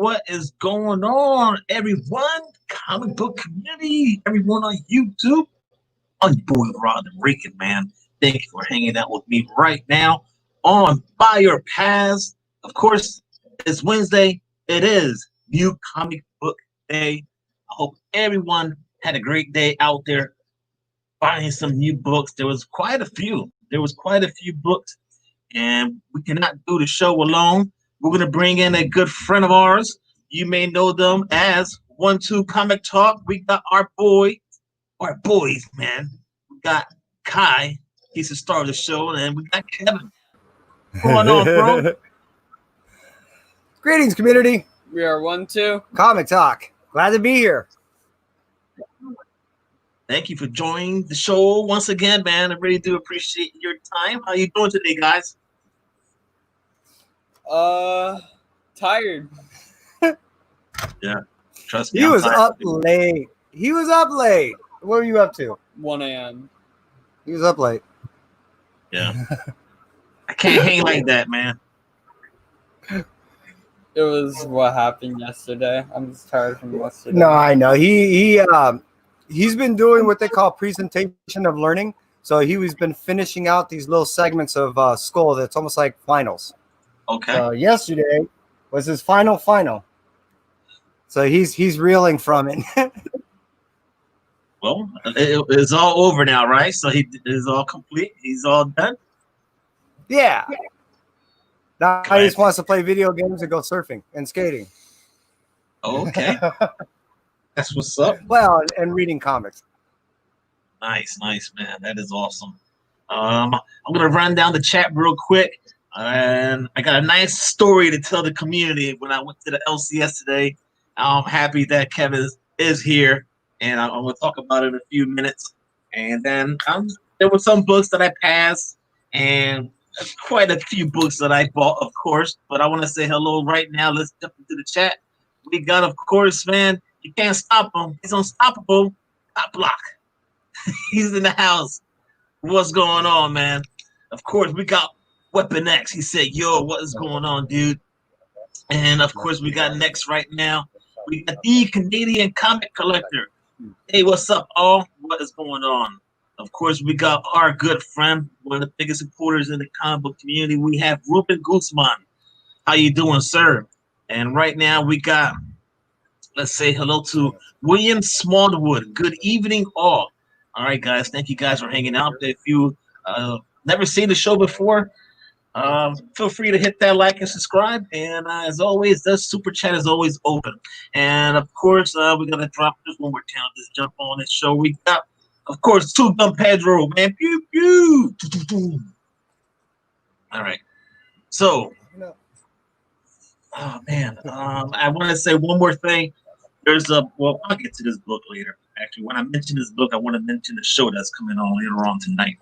What is going on, everyone? Comic book community, everyone on YouTube. I'm your boy Rod the Rican, man. Thank you for hanging out with me right now on By Your Paths. Of course, it's Wednesday. It is New Comic Book Day. I hope everyone had a great day out there buying some new books. There was quite a few. There was quite a few books, and we cannot do the show alone. We're going to bring in a good friend of ours. You may know them as 1-2 Comic Talk. We got our boys, man. We got Kai. He's the star of the show, and we got Kevin. What's going on, bro? Greetings, community. We are 1-2 Comic Talk. Glad to be here. Thank you for joining the show once again, man. I really do appreciate your time. How you doing today, guys? Tired. Yeah, trust me. He I'm was tired. up late. What were you up to? 1 a.m. He was up late. Yeah. I can't hang like that, man. It was what happened yesterday. I'm just tired from yesterday. No, I know. He's been doing what they call presentation of learning. So he's been finishing out these little segments of school that's almost like finals. Okay. So yesterday was his final. So he's reeling from it. Well, it's all over now, right? So he is all complete. He's all done. Yeah. Now he just wants to play video games and go surfing and skating. Okay. That's what's up. Well, and reading comics. Nice, man. That is awesome. I'm gonna run down the chat real quick, and I got a nice story to tell the community. When I went to the LCS today, I'm happy that Kevin is here, and I'm gonna talk about it in a few minutes. And then there were some books that I passed, and quite a few books that I bought, of course. But I want to say hello right now. Let's jump into the chat. We got, of course, man. You can't stop him. He's unstoppable. Top block. He's in the house. What's going on, man? Of course, we got Weapon X. He said, yo, what is going on, dude? And, of course, we got next right now. We got the Canadian Comic Collector. Hey, what's up, all? What is going on? Of course, we got our good friend, one of the biggest supporters in the comic book community. We have Ruben Guzman. How you doing, sir? And right now we got, let's say hello to William Smallwood. Good evening, all. All right, guys. Thank you guys for hanging out. If you never seen the show before, feel free to hit that like and subscribe. And as always, the super chat is always open. And of course, we're gonna drop this one more time. Just jump on this show. We got, of course, Two Gun Pedro, man. Pew pew. All right. So, oh man, I want to say one more thing. Well, I'll get to this book later. Actually, when I mention this book, I want to mention the show that's coming on later on tonight.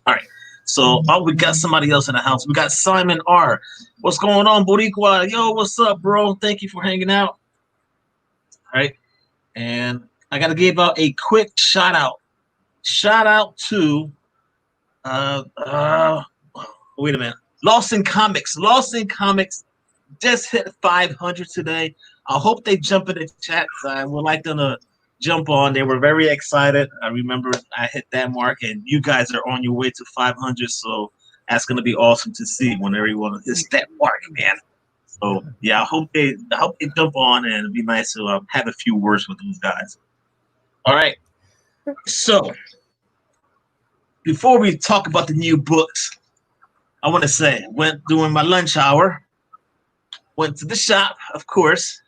All right. So, we got somebody else in the house. We got Simon R. What's going on, Boricua? Yo, what's up, bro? Thank you for hanging out. All right. And I got to give out a quick shout out. Shout out to, wait a minute. Lawson Comics. Lawson Comics just hit 500 today. I hope they jump in the chat. I would like them to jump on. They were very excited. I remember I hit that mark, and you guys are on your way to 500. So that's going to be awesome to see when everyone hits that mark, man. So yeah, I hope they jump on, and it'd be nice to have a few words with those guys. All right. So before we talk about the new books, I want to say, went during my lunch hour, went to the shop, of course,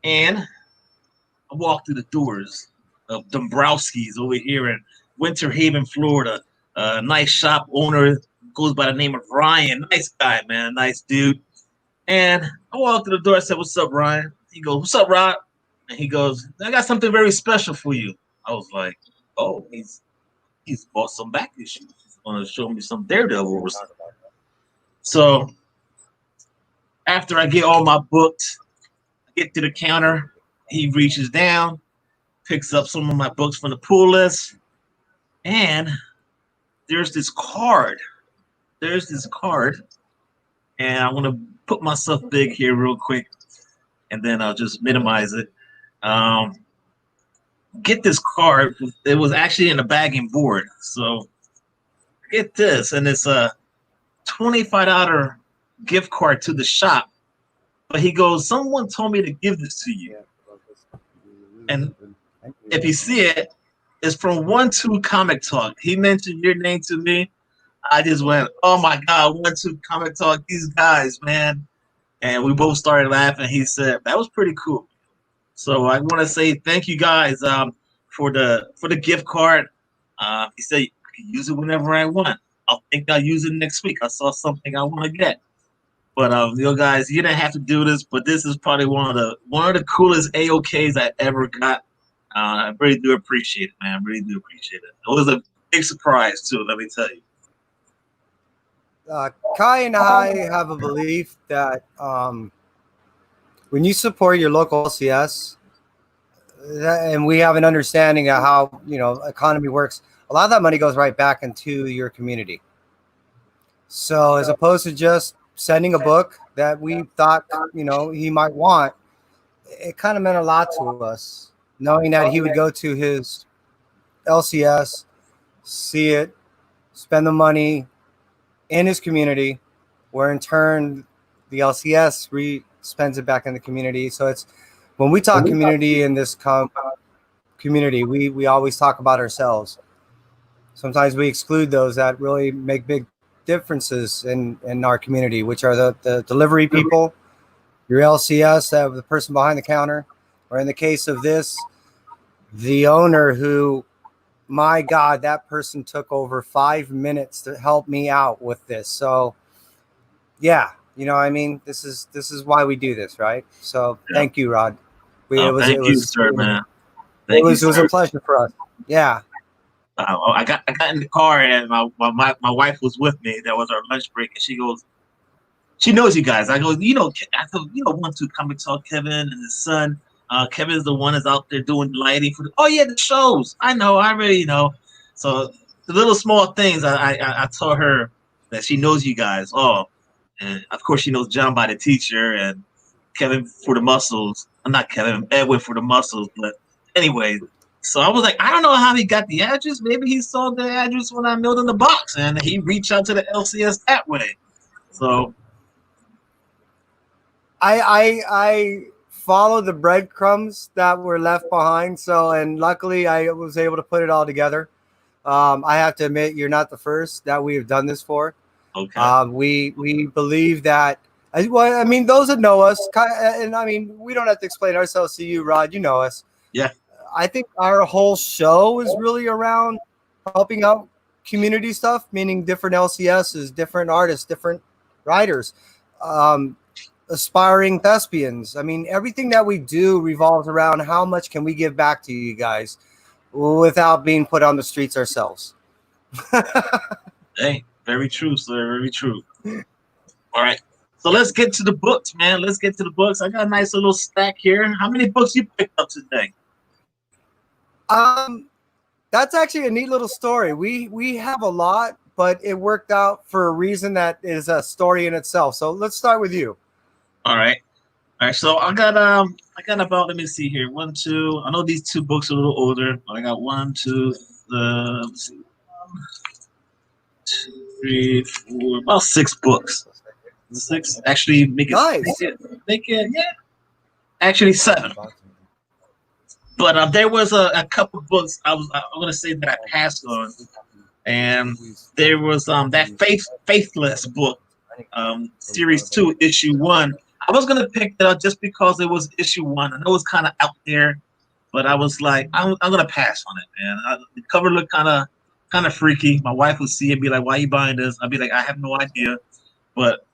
and I walked through the doors of Dombrowski's over here in Winter Haven, Florida. Nice shop owner, goes by the name of Ryan. Nice guy, man. Nice dude. And I walked through the door. I said, "What's up, Ryan?" He goes, "What's up, Rod?" And he goes, "I got something very special for you." I was like, "Oh, he's bought some back issues. He's going to show me some Daredevil or something." So after I get all my books, I get to the counter. He reaches down, picks up some of my books from the pull list, and there's this card. And I want to put myself big here real quick. and then I'll just minimize it. Um, get this card. It was actually in a bagging board. So get this, and it's a $25 gift card to the shop. But he goes, someone told me to give this to you. And if you see it, it's from 1-2 Comic Talk. He mentioned your name to me. I just went, oh my God, 1-2 Comic Talk, these guys, man. And we both started laughing. He said, that was pretty cool. So I want to say thank you guys for the gift card. He said I can use it whenever I want. I'll use it next week. I saw something I want to get. But you guys, you didn't have to do this, but this is probably one of the coolest AOKs I ever got. I really do appreciate it, man. I really do appreciate it. It was a big surprise too. Let me tell you. Kai and I have a belief that when you support your local LCS, and we have an understanding of how economy works, a lot of that money goes right back into your community. So as opposed to just sending a book that we thought he might want, it kind of meant a lot to us, knowing that he would go to his LCS, see it, spend the money in his community, where in turn the LCS spends it back in the community. So it's when we talk community in this community, we always talk about ourselves. Sometimes we exclude those that really make big differences in our community, which are the delivery people, your LCS, the person behind the counter, or in the case of this, the owner who, my God, that person took over 5 minutes to help me out with this. So yeah, I mean, this is why we do this, right? So thank you, Rod. Thank you, sir, man. It was a pleasure for us. Yeah. I got in the car, and my wife was with me. That was our lunch break, and she goes, she knows you guys. I go, 1-2 Comic Talk, Kevin and his son. Kevin's the one that's out there doing lighting for the shows. I know, I already know. So the little small things, I told her that she knows you guys. Oh, and of course she knows John by the teacher and Kevin for the muscles. I'm not Kevin, Edwin for the muscles. But anyway, so I was like, I don't know how he got the address. Maybe he saw the address when I mailed in the box, and he reached out to the LCS that way. So I followed the breadcrumbs that were left behind. So, and luckily I was able to put it all together. I have to admit, you're not the first that we have done this for. Okay. We believe that. Well, I mean, those that know us, and I mean, we don't have to explain ourselves to you, Rod. You know us. Yeah. I think our whole show is really around helping out community stuff, meaning different LCSs, different artists, different writers, aspiring thespians. I mean, everything that we do revolves around how much can we give back to you guys without being put on the streets ourselves. Hey, very true, sir. Very true. All right. So let's get to the books, man. Let's get to the books. I got a nice little stack here. How many books you picked up today? That's actually a neat little story. We have a lot, but it worked out for a reason that is a story in itself. So let's start with you. All right. So I got about, let me see here. 1, 2. I know these 2 books are a little older, but I got 1, 2, let's see. 1, 2, 3, 4, about 6 books. 6, actually make it nice. Make it yeah. Actually 7. But there was a couple of books I'm gonna say that I passed on, and there was that Faithless book, series 2, issue 1. I was gonna pick that up just because it was issue 1. I know it's kind of out there, but I was like, I'm gonna pass on it, man. The cover looked kind of freaky. My wife would see it and be like, "Why are you buying this?" I'd be like, "I have no idea," but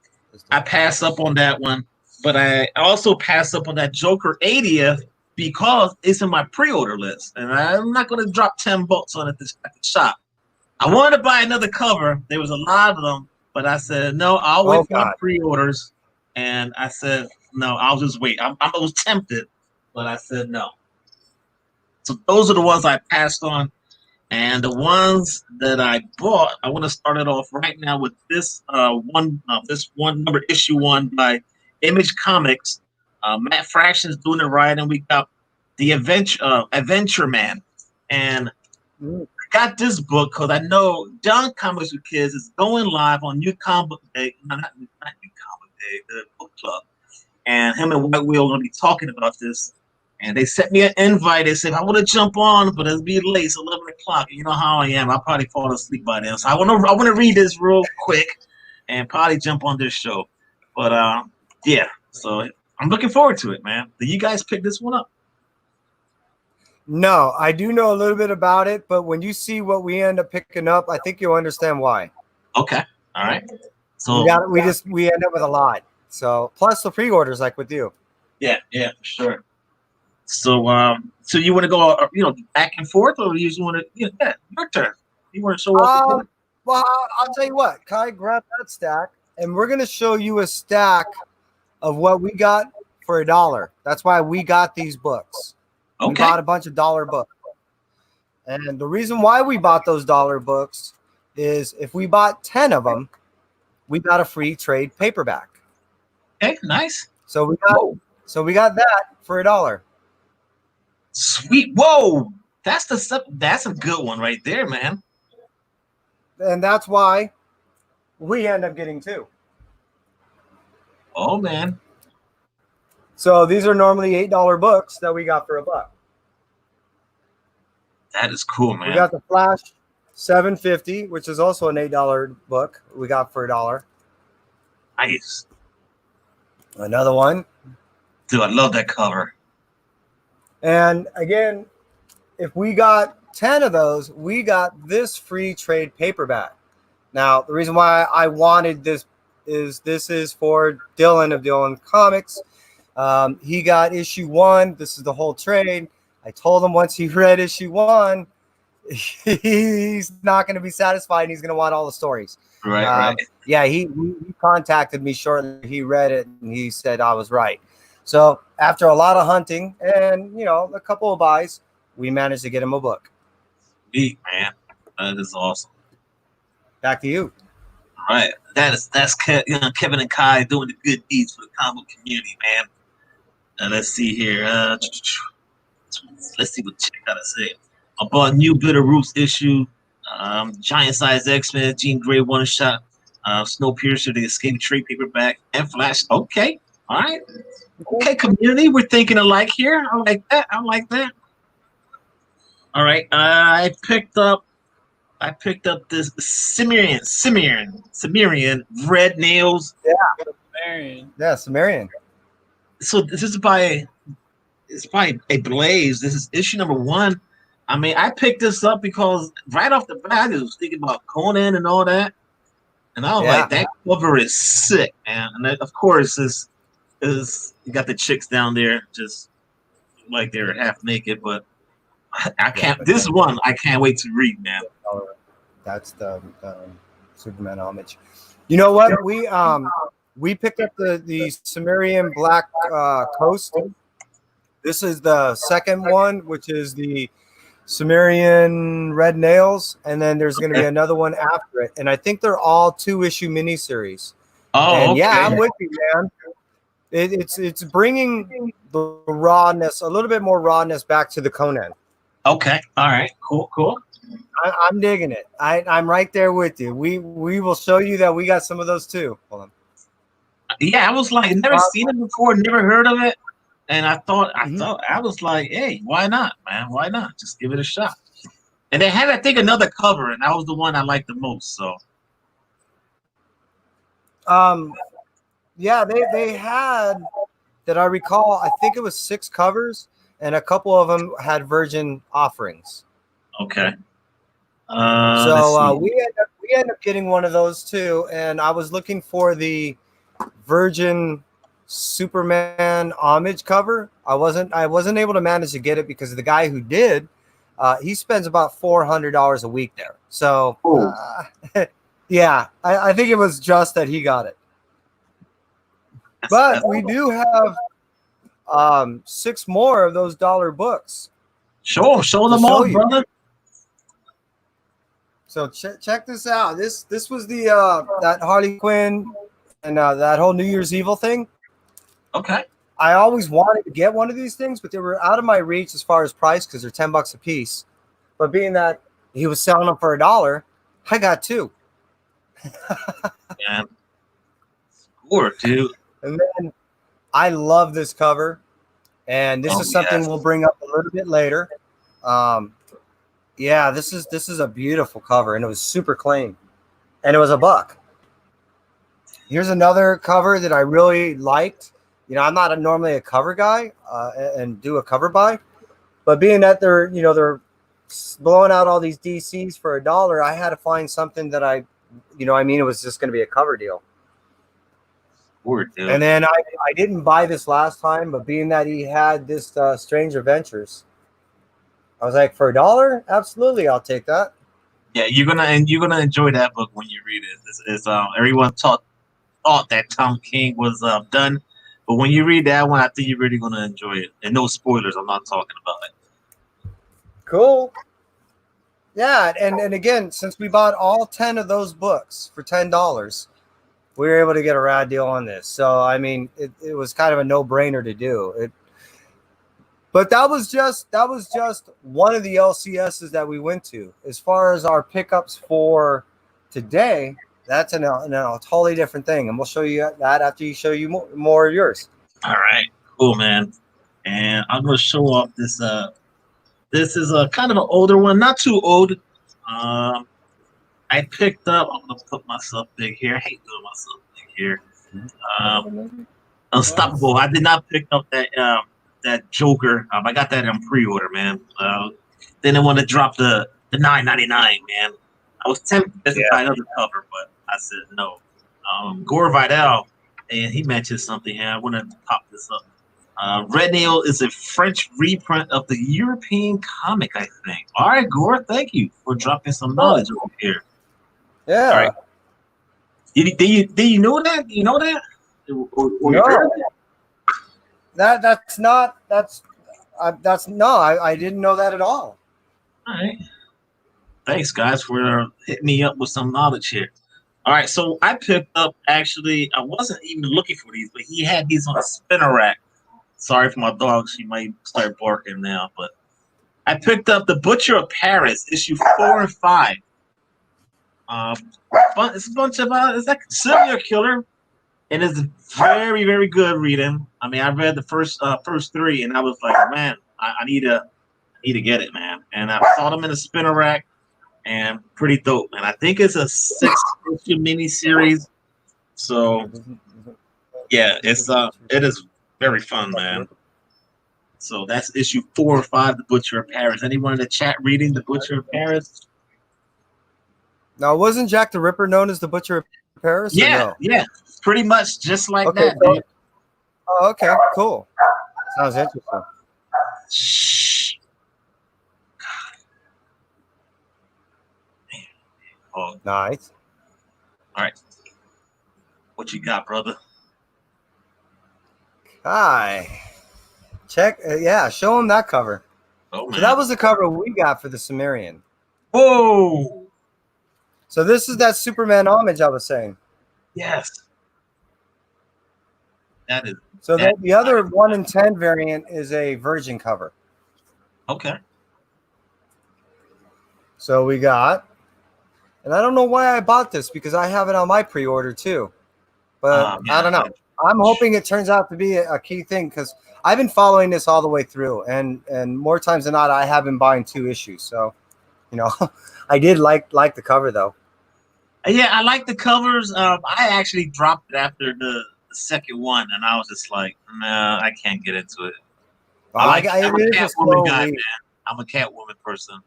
I passed up on that one. But I also passed up on that Joker 80th because it's in my pre-order list, and I'm not gonna drop $10 on it at the shop. I wanted to buy another cover. There was a lot of them, but I said no. I'll wait for my pre-orders. And I said, no, I'll just wait. I was tempted, but I said no. So those are the ones I passed on. And the ones that I bought, I want to start it off right now with this one number, issue 1 by Image Comics, Matt Fraction's doing the writing. We got the Adventure Man, and Mm. I got this book because I know John Comics with Kids is going live on New Comic Day, no, not New Comic Day, the book club, and him and White Wheel are going to be talking about this. And they sent me an invite. They said I want to jump on, but it'll be late. It's 11 o'clock. You know how I am. I'll probably fall asleep by then. So I want to read this real quick and probably jump on this show. But yeah. So I'm looking forward to it, man. Did you guys pick this one up? No, I do know a little bit about it, but when you see what we end up picking up, I think you'll understand why. Okay. All right. So we end up with a lot. So plus the pre-orders, like with you. yeah, for sure. So so you want to go, back and forth, or you just want to, your turn. You want to show us? Well, I'll tell you what. Kai, grab that stack, and we're gonna show you a stack of what we got for $1. That's why we got these books. Okay. We bought a bunch of dollar books. And the reason why we bought those dollar books is if we bought 10 of them, we got a free trade paperback. Okay, nice. So we got that for $1. Sweet. Whoa. That's a good one right there, man. And that's why we end up getting 2. Oh man. So these are normally $8 books that we got for $1. That is cool, man. We got the Flash 750, which is also an $8 book we got for $1. Nice. Another one. Dude, I love that cover. And again, if we got 10 of those, we got this free trade paperback. Now, the reason why I wanted this is for Dylan of Dylan Comics. He got issue 1. This is the whole trade. I told him once he read issue 1, he's not going to be satisfied and he's going to want all the stories. Right. Yeah, he contacted me shortly. He read it and he said I was right. So after a lot of hunting and, a couple of buys, we managed to get him a book. Sweet, man. That is awesome. Back to you. All right. That's Kevin and Kai doing the good deeds for the comic community, man. Let's see here. Let's see what Chick got to say. I bought New Bitter Roots issue, Giant Size X-Men, Jean Grey one shot, Snowpiercer, the Escape trade paperback, and Flash. Okay. All right. Okay, community, we're thinking alike here. I like that. All right. I picked up this Cimmerian Red Nails. Yeah, Cimmerian. So this is by a Blaze. This is issue number 1. I mean, I picked this up because right off the bat, I was thinking about Conan and all that, and I was like, that cover is sick, man. And that, of course, is you got the chicks down there just like they're half naked, but I can't. This one I can't wait to read, man. That's the Superman homage. You know what? We picked up the Cimmerian Black Coast. This is the second one, which is the Cimmerian Red Nails, and then there's going to be another one after it. And I think they're all 2-issue miniseries. Oh, and okay. Yeah, I'm with you, man. It's bringing the rawness, a little bit more rawness back to the Conan. Okay, all right, cool. I'm digging it. I'm right there with you. We will show you that we got some of those too. Hold on. Yeah, I was like, never seen it before, never heard of it, and I was like, hey, why not, man? Why not? Just give it a shot. And they had, I think, another cover, and that was the one I liked the most. So, yeah, they had, that I recall, I think it was 6 covers, and a couple of them had Virgin offerings. Okay. So we end up getting one of those too, and I was looking for the Virgin Superman homage cover. I wasn't able to manage to get it because the guy who did, he spends about $400 a week there. So yeah, I think it was just that he got it. But we do have 6 more of those dollar books. Show them all, brother. So check this out. This was the that Harley Quinn and that whole New Year's Evil thing. Okay. I always wanted to get one of these things, but they were out of my reach as far as price because they're $10 a piece. But being that he was selling them for $1, I got two. Yeah. Score, dude. And then I love this cover, and this is something we'll bring up a little bit later. Yeah, this is a beautiful cover, and it was super clean, and it was $1. Here's another cover that I really liked. You know, I'm not normally a cover guy and do a cover buy, but being that they're blowing out all these DCs for $1, I had to find something that it was just going to be a cover deal. Word, dude. And then I didn't buy this last time, but being that he had this Strange Adventures, I was like, for $1, absolutely, I'll take that. Yeah, you're gonna enjoy that book when you read it. It's everyone thought that Tom King was done, but when you read that one, I think you're really gonna enjoy it. And no spoilers, I'm not talking about it. Cool. Yeah, and again, since we bought all 10 of those books for $10, we were able to get a rad deal on this. So I mean, it was kind of a no-brainer to do. But that was just one of the LCSs that we went to. As far as our pickups for today, that's a totally different thing, and we'll show you that after you show you more of yours. All right, cool, man. And I'm gonna show off this. This is a kind of an older one, not too old. I picked up. I'm gonna put myself big here. I hate doing myself big here. Unstoppable. I did not pick up that Joker. I got that in pre-order, man. Then they want to drop the $9.99, man. I was tempted to buy another cover, but I said no. Gore Vidal, and he mentioned something here. I want to pop this up. Red Nail is a French reprint of the European comic, I think. All right, Gore, thank you for dropping some knowledge over here. Yeah. All right. Did you know that? You know that? Or you heard that? I didn't know that at all. All right. Thanks, guys, for hitting me up with some knowledge here. All right, so I picked up, actually, I wasn't even looking for these, but he had these on a spinner rack. Sorry for my dog. She might start barking now, but I picked up The Butcher of Paris, issue 4 and 5. It's a bunch of, it's like a serial killer, and it's very, very good reading. I mean, I read the first 3, and I was like, man, I need to get it, man. And I saw them in a spinner rack, and pretty dope. And I think it's a 6-issue miniseries. So yeah, it is very fun, man. So that's issue 4 or 5, The Butcher of Paris. Anyone in the chat reading The Butcher of Paris? Now, wasn't Jack the Ripper known as the Butcher of Paris? Yeah, yeah, pretty much just like that. So, Dude. oh, okay, cool. Sounds interesting. Shh. Oh, Nice. all right. What you got, brother? Hi. Check. Show him that cover. Oh, man. So that was the cover we got for the Sumerian. Whoa. So this is that Superman homage I was saying. Yes. That is. So the other 1 in 10 variant is a Virgin cover. Okay. So we got, and I don't know why I bought this because I have it on my pre-order too, but I don't know. I'm hoping it turns out to be a key thing because I've been following this all the way through, and more times than not, I have been buying 2 issues. So, I did like the cover though. Yeah, I like the covers. I actually dropped it after the second one, and I was just like, nah, I can't get into it. I'm a Catwoman guy, man. I'm a Catwoman person.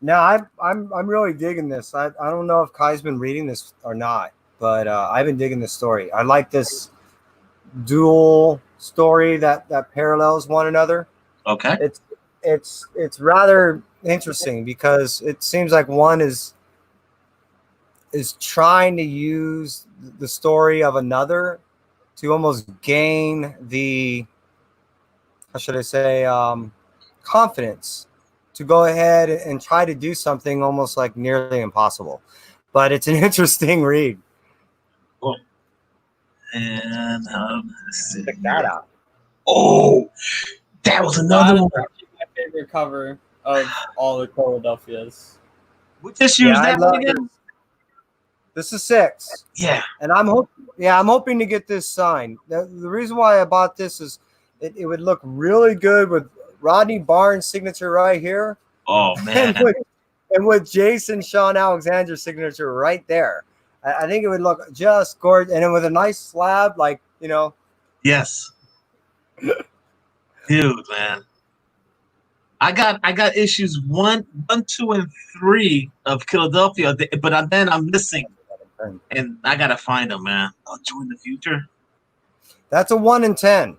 No, I'm really digging this. I don't know if Kai's been reading this or not, but I've been digging this story. I like this dual story that parallels one another. Okay. It's rather interesting because it seems like one is trying to use the story of another to almost gain the, how should I say, confidence to go ahead and try to do something almost like nearly impossible. But it's an interesting read. Well, And let's see. Check that out. Oh, that was another That is one. actually my favorite cover of all the Philadelphias. Which issue is I that love one again? This is 6. Yeah. And I'm hoping to get this signed. The reason why I bought this is it would look really good with Rodney Barnes' signature right here, Oh and man. with Jason Sean Alexander's signature right there. I think it would look just gorgeous, and then with a nice slab, like Yes. Dude, man. I got issues 2, and 3 of Philadelphia, but then I'm missing, and I gotta find them, man. Oh, Join the Future. That's a 1 in 10.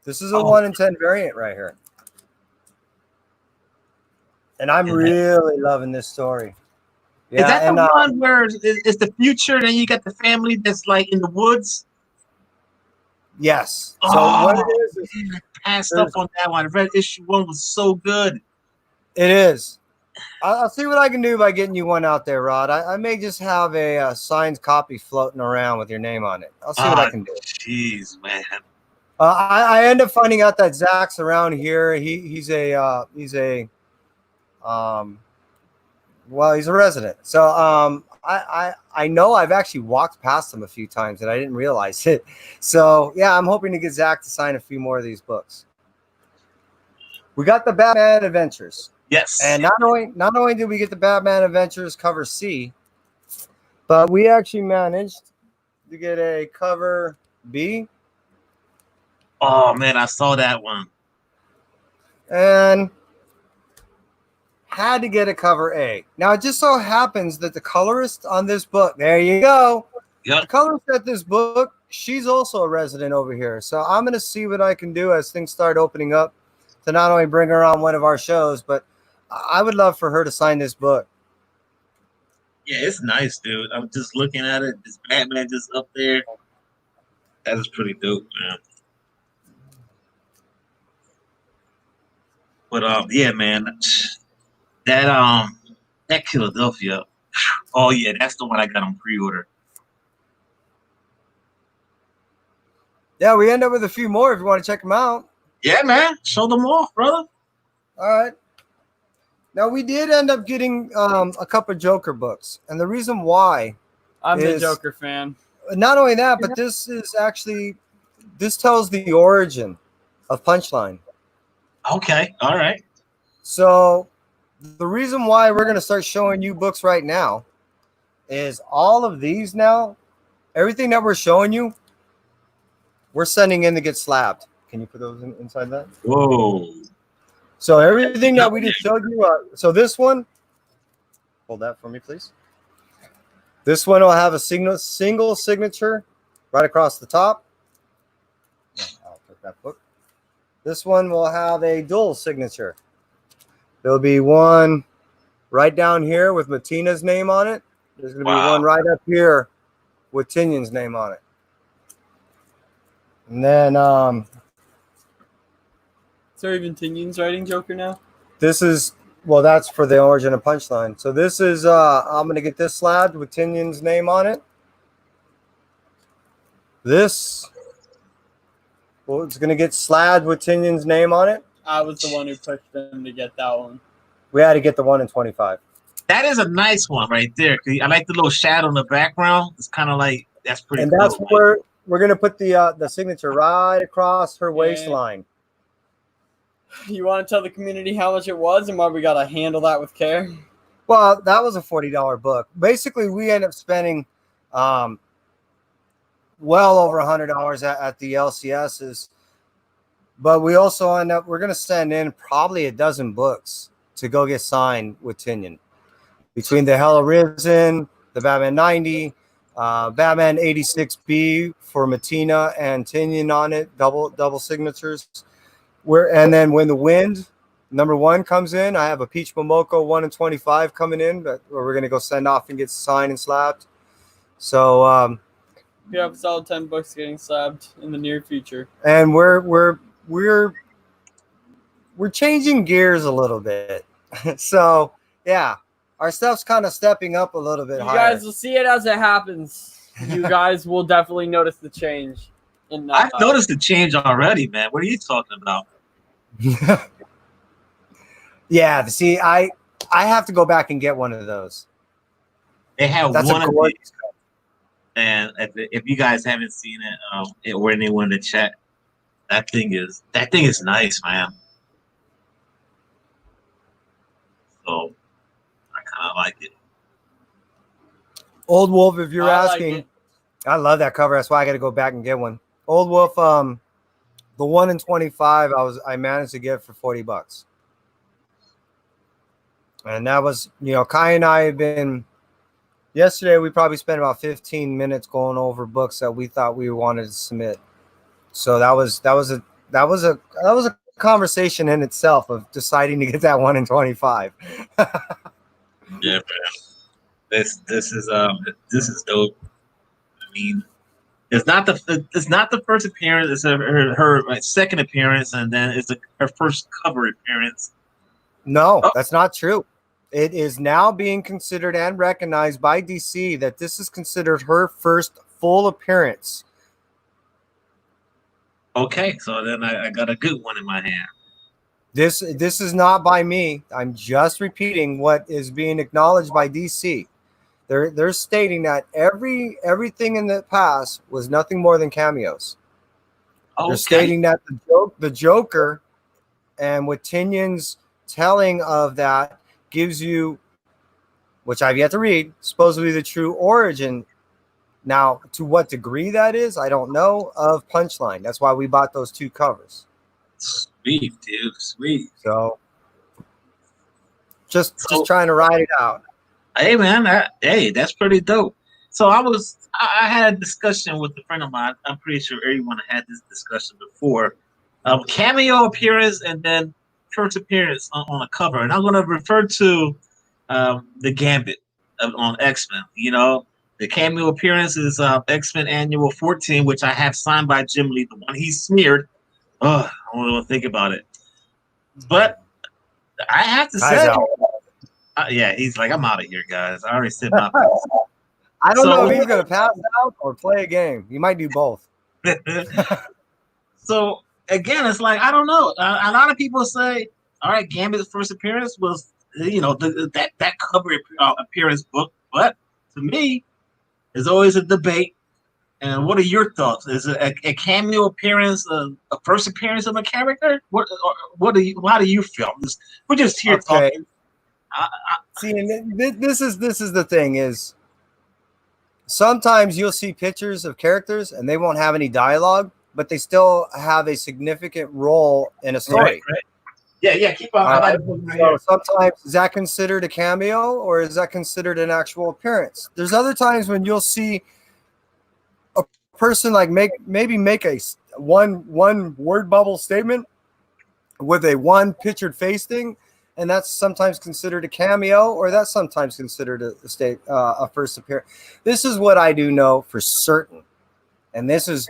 This is a Oh. 1 in 10 variant right here, and I'm Yeah. really loving this story. Yeah, Is that and the one where it's the future, and then you got the family that's like in the woods? yes. So Oh, what it is man, I passed up on that one. I read issue 1 was so good. it is. I'll see what I can do by getting you one out there, Rod. I may just have a signed copy floating around with your name on it. I'll see what I can do. Jeez, man. I end up finding out that Zach's around here. He's a he's a resident. So I know I've actually walked past him a few times and I didn't realize it. So yeah, I'm hoping to get Zach to sign a few more of these books. We got the Batman Adventures. Yes. And not only did we get the Batman Adventures cover C, but we actually managed to get a cover B. Oh man, I saw that one. And had to get a cover A. Now, it just so happens that the colorist on this book, there you go. Yep. The colorist at this book, she's also a resident over here. So I'm going to see what I can do as things start opening up to not only bring her on one of our shows, but I would love for her to sign this book. Yeah, it's nice, dude. I'm just looking at it. This Batman just up there. That is pretty dope, man. But yeah, man. That Philadelphia. Oh yeah, that's the one I got on pre-order. Yeah, we end up with a few more if you want to check them out. Yeah, man. Show them off, brother. All right. Now, we did end up getting a couple of Joker books. And the reason why, I'm a Joker fan. not only that, but this tells the origin of Punchline. Okay. All right. So the reason why we're going to start showing you books right now is all of these now, everything that we're showing you, we're sending in to get slabbed. Can you put those inside that? Whoa. So everything that we just showed you, so this one, hold that for me, please. This one will have a single signature right across the top. I'll put that book. This one will have a dual signature. There'll be one right down here with Matina's name on it. There's going to be one right up here with Tynion's name on it. And then So even Tynion's writing Joker now? this is, well, that's for the origin of Punchline. So this is, I'm going to get this slabbed with Tynion's name on it. This, well, it's going to get slabbed with Tynion's name on it. I was the one who pushed them to get that one. We had to get the 1 in 25. That is a nice one right there. I like the little shadow in the background. It's kind of like, that's pretty And cool. that's where we're going to put the signature right across her waistline. You want to tell the community how much it was and why we got to handle that with care? Well, that was a $40 book. Basically, we end up spending well over $100 at the LCSs. But we also we're going to send in probably a dozen books to go get signed with Tynion. Between the Hell Arisen, the Batman 90, Batman 86B for Matina and Tynion on it, double signatures. And then when the Wind #1 comes in, I have a Peach Momoko 1 in 25 coming in, but we're going to go send off and get signed and slabbed. So We have a solid 10 books getting slabbed in the near future. and we're changing gears a little bit. So yeah, our stuff's kind of stepping up a little bit You higher. guys will see it as it happens. you guys will definitely notice the change. I've noticed the change already, man. What are you talking about? Yeah, see, I have to go back and get one of those. They have That's one a of gorgeous these, and if you guys haven't seen it, or anyone in the chat, that thing is nice, man. So I kind of like it. Old Wolf, if you're asking, like I love that cover. That's why I got to go back and get one. Old Wolf, the 1 in 25, I managed to get for $40, and that was, Kai and I have been. Yesterday, we probably spent about 15 minutes going over books that we thought we wanted to submit. So that was a conversation in itself of deciding to get that 1 in 25. Yeah, man. This is dope. I mean, it's not the first appearance. It's her second appearance, and then it's her first cover appearance. No, that's not true. It is now being considered and recognized by DC that this is considered her first full appearance. Okay, so then I got a good one in my hand. This is not by me. I'm just repeating what is being acknowledged by DC. They're stating that everything in the past was nothing more than cameos. Okay. They're stating that the Joker, and with Tynion's telling of that, gives you, which I've yet to read, supposedly the true origin. Now, to what degree that is, I don't know, of Punchline. That's why we bought those 2 covers. Sweet, dude. Sweet. So, just trying to ride it out. Hey, man. That's pretty dope. So I had a discussion with a friend of mine. I'm pretty sure everyone had this discussion before. Cameo appearance and then first appearance on a cover. And I'm going to refer to the Gambit on X-Men. The cameo appearance is X-Men Annual 14, which I have signed by Jim Lee, the one he smeared. I don't want to think about it. But I have to say, yeah, he's like, I'm out of here, guys. I already said my piece. I don't know if he's going to pass out or play a game. He might do both. So, again, it's like, I don't know. A lot of people say, all right, Gambit's first appearance was, that cover appearance book. But to me, there's always a debate. And what are your thoughts? Is it a cameo appearance, a first appearance of a character? How do you feel? We're just here talking. See, and this is the thing is, sometimes you'll see pictures of characters and they won't have any dialogue, but they still have a significant role in a story. Right. Yeah, keep on. So sometimes, is that considered a cameo or is that considered an actual appearance? There's other times when you'll see a person like make a one word bubble statement with a one pictured face thing, and that's sometimes considered a cameo, or that's sometimes considered a first appearance. This is what I do know for certain, and this is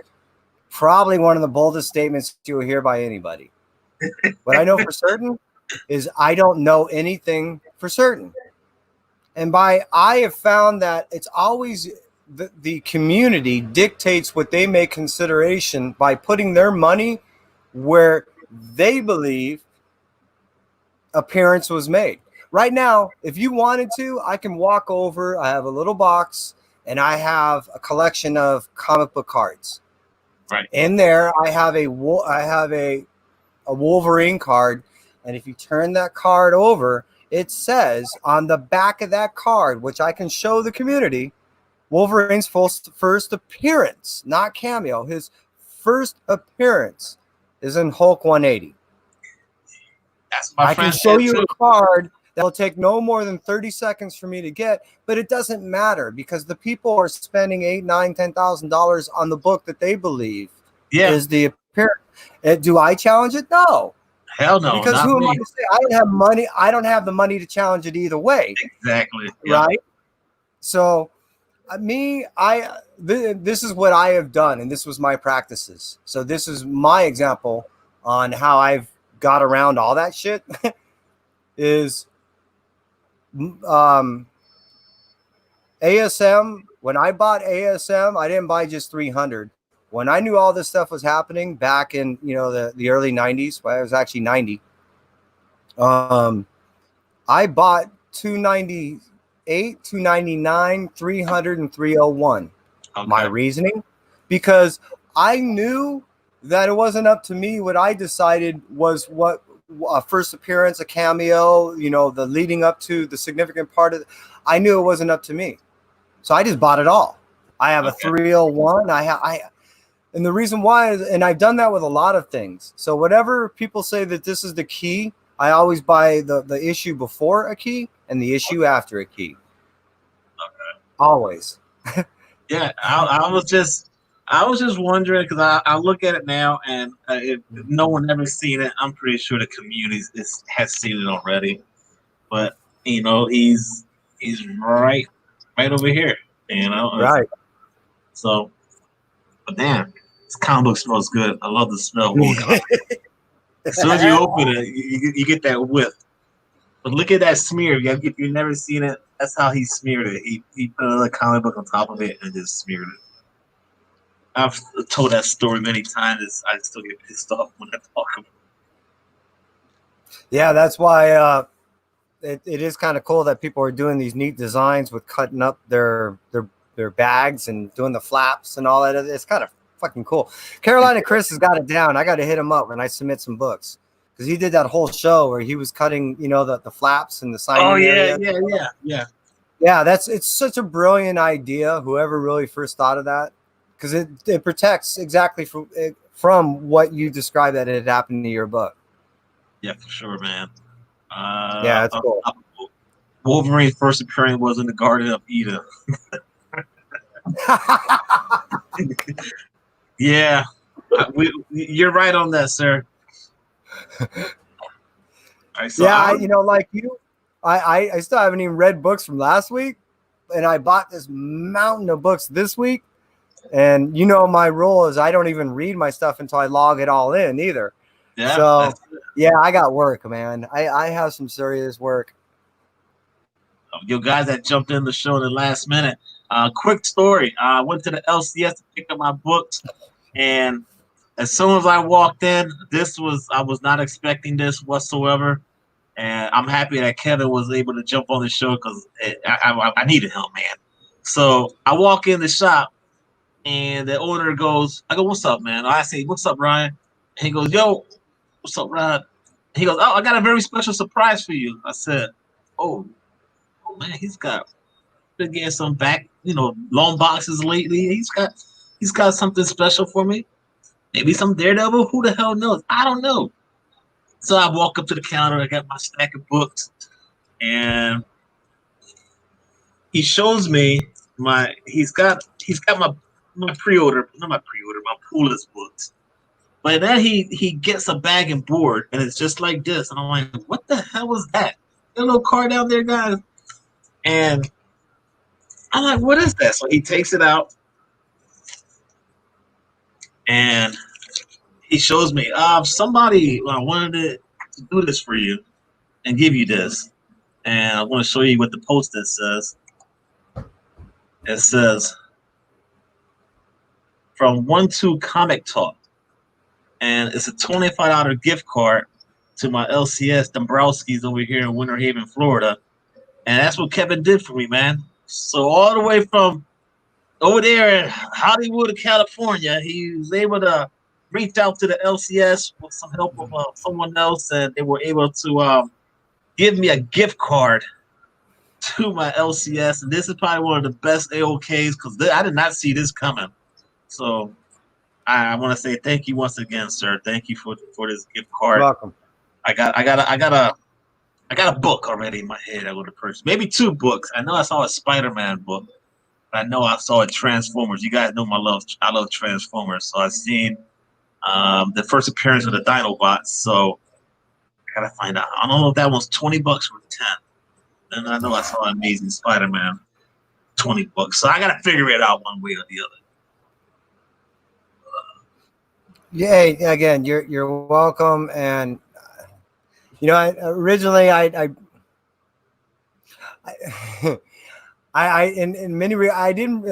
probably one of the boldest statements you'll hear by anybody. What I know for certain is I don't know anything for certain. And I have found that it's always the community dictates what they make consideration by putting their money where they believe appearance was made. Right now, if you wanted to, I can walk over. I have a little box and I have a collection of comic book cards. Right. In there, I have a Wolverine card, and if you turn that card over, it says on the back of that card, which I can show the community, Wolverine's first appearance, not cameo. His first appearance is in Hulk 180. That's my I can show you a card that will take no more than 30 seconds for me to get, but it doesn't matter because the people are spending $8,000, $9,000, $10,000 on the book that they believe is the appearance. Do I challenge it? No. Hell no. Because who am I to say? I don't have money. I don't have the money to challenge it either way. Exactly. Right. So, this is what I have done, and this was my practices. So this is my example on how I've got around all that shit. ASM when I bought ASM, I didn't buy just 300. When I knew all this stuff was happening back in, the early 90s, well, it was actually 90. I bought 298, 299, 300, and 301. Okay. My reasoning, because I knew that it wasn't up to me. What I decided was what a first appearance, a cameo, the leading up to the significant part of it, I knew it wasn't up to me. So I just bought it all. I have a 301. And the reason why is, and I've done that with a lot of things. So whatever people say that this is the key, I always buy the issue before a key and the issue after a key. Okay. Always. Yeah, I was just wondering because I look at it now, and if no one ever seen it, I'm pretty sure the community has seen it already. But he's right over here. Right. So, but damn, this comic book smells good. I love the smell. As soon as you open it, you get that whiff. But look at that smear. If you've never seen it, that's how he smeared it. He put another comic book on top of it and just smeared it. I've told that story many times. I still get pissed off when I talk about it. Yeah, that's why it is kind of cool that people are doing these neat designs with cutting up their bags and doing the flaps and all that. It's kind of fucking cool. Carolina Chris has got it down. I got to hit him up when I submit some books, because he did that whole show where he was cutting, the flaps and the signing. Oh yeah, area. yeah. It's such a brilliant idea. Whoever really first thought of that, because it protects exactly from what you described that it happened to your book. Yeah, for sure, man. Yeah, it's cool. Wolverine's first appearance was in the Garden of Eden. Yeah, you're right on that, sir. Like you, I still haven't even read books from last week, and I bought this mountain of books this week. And my rule is I don't even read my stuff until I log it all in either. Yeah. So I got work, man. I have some serious work. You guys that jumped in the show in the last minute. Quick story. I went to the LCS to pick up my books, and as soon as I walked in, I was not expecting this whatsoever. And I'm happy that Kevin was able to jump on the show because I needed him, man. So I walk in the shop, and the owner goes, I go, "What's up, man?" I say, "What's up, Ryan?" And he goes, "Yo, what's up, Ryan?" He goes, "Oh, I got a very special surprise for you." I said, "Oh man, he's been getting some long boxes lately. He's got something special for me. Maybe some Daredevil. Who the hell knows? I don't know." So I walk up to the counter. I got my stack of books, and he shows me he's got my pre-order, not my pre-order, my pool list books. But then he gets a bag and board, and it's just like this. And I'm like, what the hell was that? That little card down there, guys. And I'm like, what is that? So he takes it out, and he shows me, somebody wanted to do this for you and give you this. And I want to show you what the post-it says. It says, from 1-2 Comic Talk. And it's a $25 gift card to my LCS Dombrowski's over here in Winter Haven, Florida. And that's what Kevin did for me, man. So all the way from over there in Hollywood, California, he was able to reach out to the LCS with some help of someone else, and they were able to give me a gift card to my LCS. And this is probably one of the best AOKs because I did not see this coming. So I want to say thank you once again, sir. Thank you for this gift card. You're welcome. I got a book already in my head. I want to purchase maybe 2 books. I know I saw a Spider-Man book. I know I saw a Transformers. You guys know I love Transformers. So I've seen the first appearance of the Dinobots. So I gotta find out. I don't know if that one's $20 or 10. And I know I saw Amazing Spider-Man, $20. So I gotta figure it out one way or the other. Yeah, again, you're welcome. And originally I in many I didn't.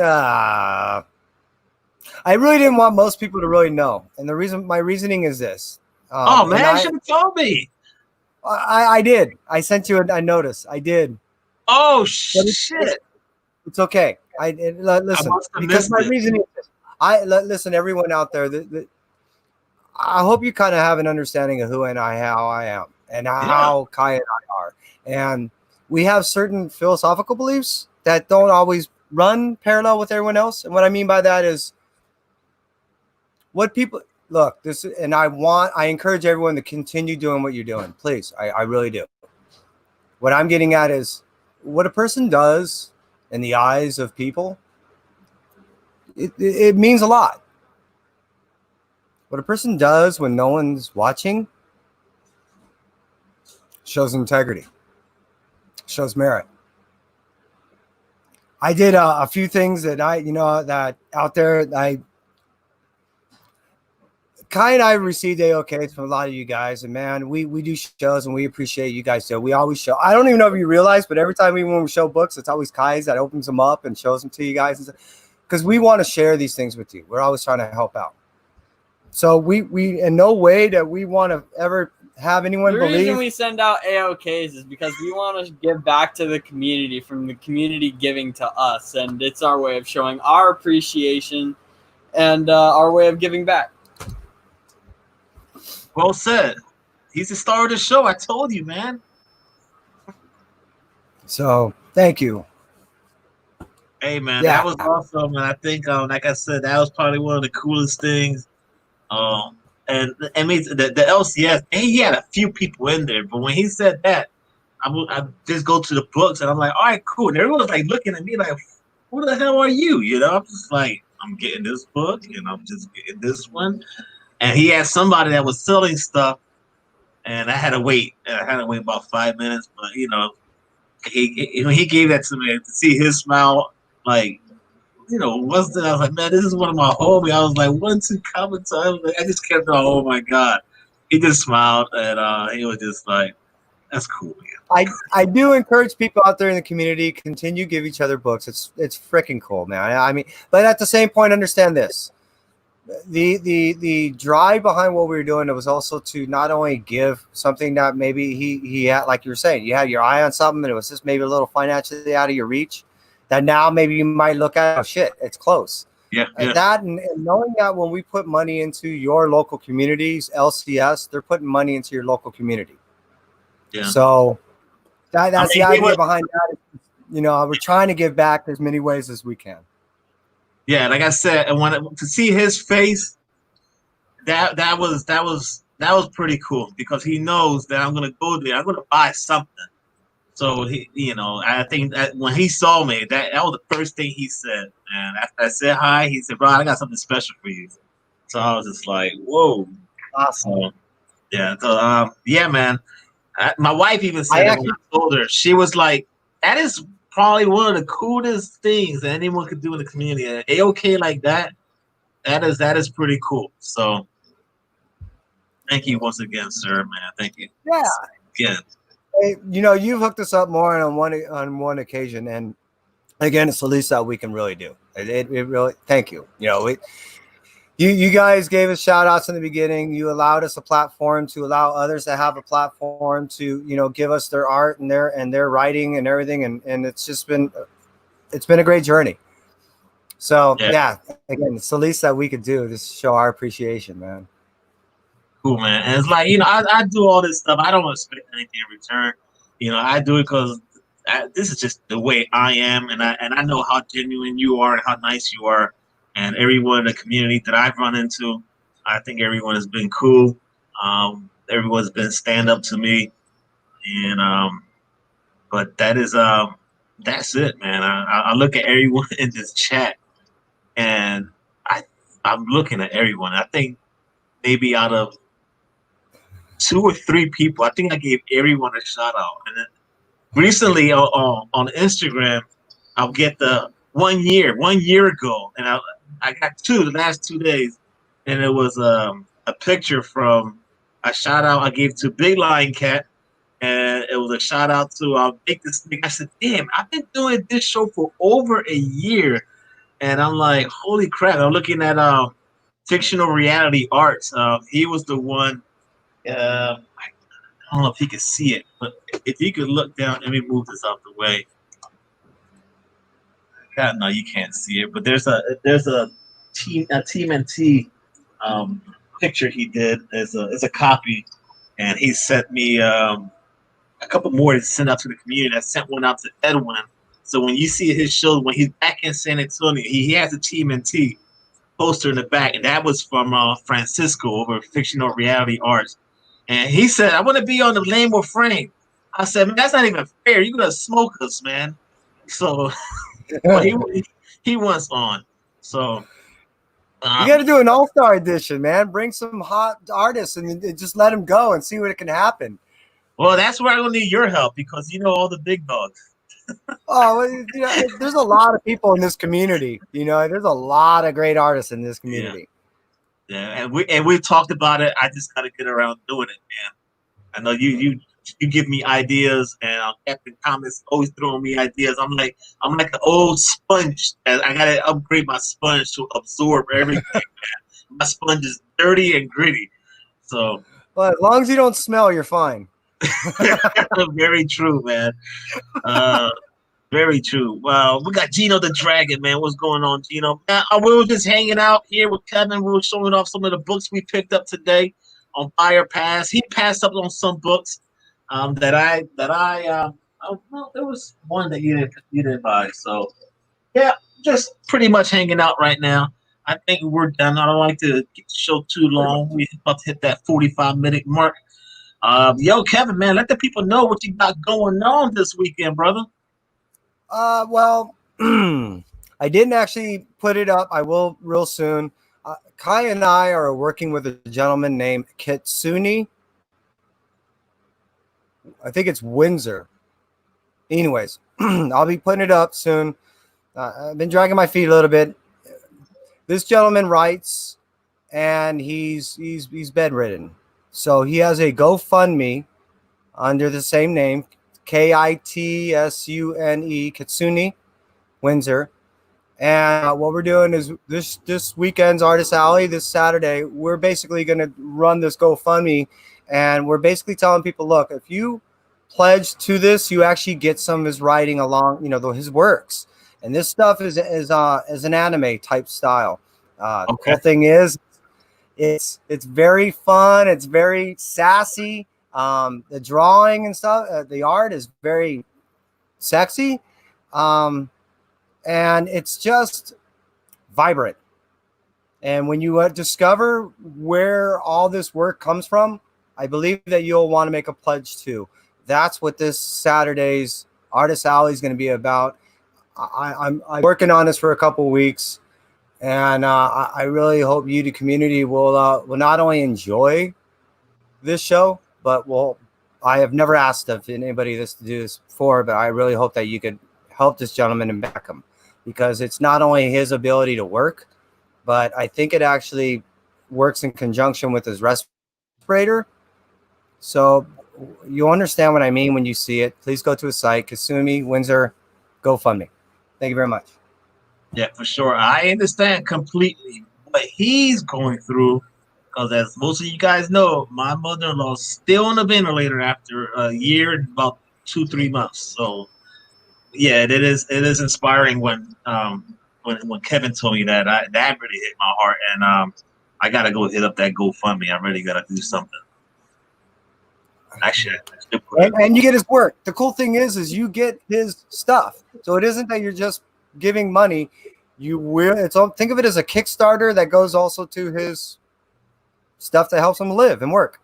I really didn't want most people to really know, and my reasoning is this. Oh And man, you should have told me. I did. I sent you a notice. I did. Oh But shit! it's okay. I Listen, must have because missed my it. reasoning is this. Listen, everyone out there. I hope you kind of have an understanding of who and how I am, and Yeah, how Kai and I are. And we have certain philosophical beliefs that don't always run parallel with everyone else. And what I mean by that is what people look this, and I encourage everyone to continue doing what you're doing. Please, I really do. What I'm getting at is what a person does in the eyes of people. It means a lot. What a person does when no one's watching shows integrity, shows merit. I did a few things that that out there. Kai and I received AOKs from a lot of you guys, and man, we do shows and we appreciate you guys. So we always show. I don't even know if you realize, but every time when we show books, it's always Kai's that opens them up and shows them to you guys, because we want to share these things with you. We're always trying to help out. So we in no way that we want to ever have anyone The believe. reason we send out AOKs is because we want to give back to the community from the community giving to us, and it's our way of showing our appreciation and our way of giving back. well said. He's the star of the show. I told you, man. So thank you. Hey, man, Yeah. that was awesome, and I think, like I said, that was probably one of the coolest things. And I mean, the LCS, and he had a few people in there, but when he said that, I just go to the books, and I'm like, all right, cool. And everyone was like looking at me like, who the hell are you? You know, I'm just like, I'm getting this book, and I'm just getting this one. And he had somebody that was selling stuff, and I had to wait. I had to wait about 5 minutes, but he gave that to me to see his smile, like, once then I was like, man, this is one of my homies. I was like, 1-2 comments. I just kept on, oh my god. He just smiled, and he was just like, that's cool, man. I do encourage people out there in the community continue to give each other books. It's freaking cool, man. I mean, but at the same point, understand this: the drive behind what we were doing, it was also to not only give something that maybe he had, like you were saying, you had your eye on something, and it was just maybe a little financially out of your reach. That now maybe you might look at, oh shit, it's close. Yeah, And yeah. that and knowing that when we put money into your local communities, LCS, they're putting money into your local community. Yeah. So that's the he idea was, behind that. We're trying to give back as many ways as we can. yeah, like I said, and to see his face, that was pretty cool because he knows that I'm gonna go there. I'm gonna buy something. So I think that when he saw me, that was the first thing he said. And after I said hi, he said, "Bro, I got something special for you." So I was just like, "Whoa!" Awesome. So, yeah. So yeah, man. My wife even said it when I told her. She was like, "That is probably one of the coolest things that anyone could do in the community. AOK like that. That is pretty cool." So thank you once again, sir, man. Thank you. Yeah. Again. Hey, you've hooked us up more on one occasion, and again, it's the least that we can really do. It really. Thank you. You guys gave us shout outs in the beginning. You allowed us a platform to allow others to have a platform to give us their art and their writing and everything, and it's been a great journey. So yeah, again, it's the least that we could do to show our appreciation, man. Cool, man. And it's like, I do all this stuff. I don't expect anything in return. I do it because this is just the way I am, and I know how genuine you are and how nice you are, and everyone in the community that I've run into, I think everyone has been cool. Everyone's been stand up to me, and but that's it, man. I look at everyone in this chat, and I'm looking at everyone. I think maybe out of 2 or 3 people, I think I gave everyone a shout out. And then recently on Instagram, I'll get the 1 year ago, and I got the last 2 days, and it was a picture from a shout out I gave to Big Lion Cat, and it was a shout out to Make the Snake. I said, "Damn, I've been doing this show for over a year," and I'm like, "Holy crap!" I'm looking at fictional reality arts. He was the one. I don't know if he could see it, but if you could look down, let me move this out the way. God, no, you can't see it, but there's a TMNT picture he did as a copy, and he sent me a couple more to send out to the community. I sent one out to Edwin. So when you see his show, when he's back in San Antonio, he has a TMNT poster in the back, and that was from Francisco over Fictional Reality Arts. And he said, "I want to be on the Lame or Frame." I said, "Man, that's not even fair. You're gonna smoke us, man." So, but he wants on. So You got to do an all-star edition, man. Bring some hot artists and just let them go and see what can happen. well, that's where I'm gonna need your help because you know all the big dogs. Oh, well, you know, there's a lot of people in this community. You know, there's a lot of great artists in this community. Yeah, and we've talked about it. I just got to get around doing it, man. I know you give me ideas, and Captain Thomas always throwing me ideas. I'm like an old sponge. And I gotta upgrade my sponge to absorb everything. Man. My sponge is dirty and gritty. So, Well, as long as you don't smell, you're fine. very true, man. Very true. Well, we got Gino the Dragon, man. What's going on, Gino? We were just hanging out here with Kevin. We were showing off some of the books we picked up today on Buyer Pass. He passed up on some books that I well, there was one that you didn't buy. So yeah, just pretty much hanging out right now. I think we're done. I don't like to get the show too long. We're about to hit that 45-minute mark. Yo, Kevin, man, let the people know what you got going on this weekend, brother. Well, I didn't actually put it up. I will real soon. Kai and I are working with a gentleman named Kitsune. I think it's Windsor. Anyways, I'll be putting it up soon. I've been dragging my feet a little bit. This gentleman writes, and he's bedridden, so he has a GoFundMe under the same name, Kitsune, Kitsune Windsor. And what we're doing is this weekend's Artist Alley, this Saturday, we're basically going to run this GoFundMe, and we're basically telling people, look, if you pledge to this, you actually get some of his writing along, his works. And this stuff is an anime type style. The cool thing is, it's very fun. It's very sassy. The drawing and stuff, the art is very sexy. And it's just vibrant. And when you discover where all this work comes from, I believe that you'll want to make a pledge too. That's what this Saturday's Artist Alley is going to be about. I'm working on this for a couple of weeks, and I really hope you, the community, will not only enjoy this show, but I have never asked of anybody to do this before, but I really hope that you could help this gentleman and back him, because it's not only his ability to work, but I think it actually works in conjunction with his respirator. So you understand what I mean when you see it. Please go to his site, Kasumi Windsor GoFundMe. Thank you very much. Yeah, for sure. I understand completely what he's going through, because as most of you guys know, my mother-in-law's still on a ventilator after a year and about 2-3 months. So yeah, it is inspiring when Kevin told me that. That really hit my heart, and I gotta go hit up that GoFundMe. I really gotta do something. Actually, and you get his work. The cool thing is you get his stuff. So it isn't that you're just giving money. Think of it as a Kickstarter that goes also to his stuff that helps him live and work.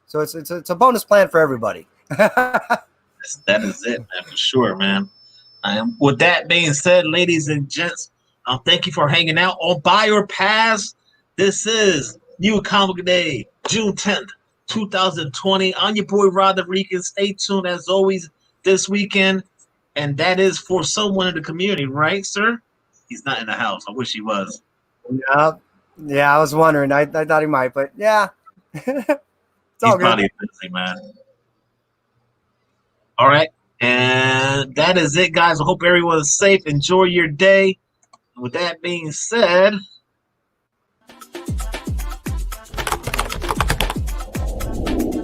So it's a bonus plan for everybody. That is it, man, for sure, man. With that being said, ladies and gents, thank you for hanging out on Buy or Pass. This is New Comic Day, June 10th, 2020. I'm your boy Rod the Rican. Stay tuned as always this weekend, and that is for someone in the community, right, sir? He's not in the house. I wish he was. Yeah, I was wondering. I thought he might, but yeah. He's probably busy, man. All right. And that is it, guys. I hope everyone is safe. Enjoy your day. With that being said,